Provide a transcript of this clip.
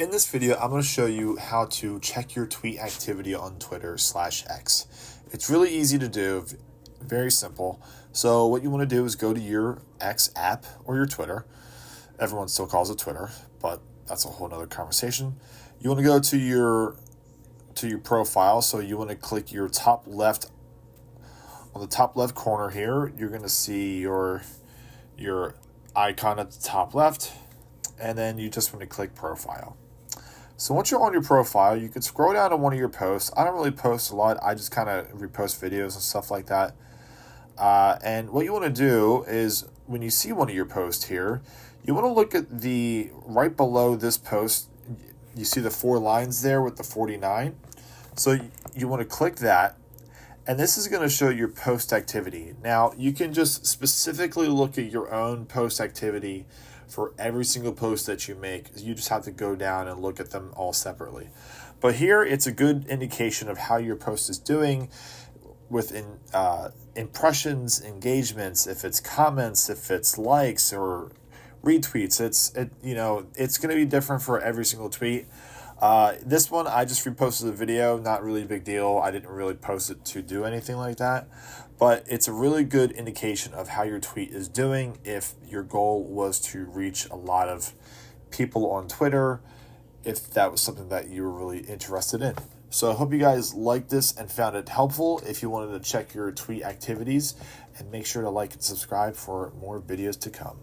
In this video, I'm going to show you how to check your tweet activity on Twitter/X. It's really easy to do, very simple. So what you want to do is go to your X app or your Twitter. Everyone still calls it Twitter, but that's a whole nother conversation. You want to go to your profile. So you want to click your top left. On the top left corner here, you're going to see your icon at the top left, and then you just want to click profile. So once you're on your profile, you can scroll down to one of your posts. I don't really post a lot. I just kind of repost videos and stuff like that. And what you want to do is when you see one of your posts here, you want to look at the right below this post. You see the 4 lines there with the 49. So you want to click that. And this is going to show your post activity. Now, you can just specifically look at your own post activity for every single post that you make. You just have to go down and look at them all separately. But here, it's a good indication of how your post is doing with impressions, engagements, if it's comments, if it's likes or retweets. It's going to be different for every single tweet. This one, I just reposted the video, not really a big deal. I didn't really post it to do anything like that, but it's a really good indication of how your tweet is doing if your goal was to reach a lot of people on Twitter, if that was something that you were really interested in. So I hope you guys liked this and found it helpful. If you wanted to check your tweet activities, and make sure to like and subscribe for more videos to come.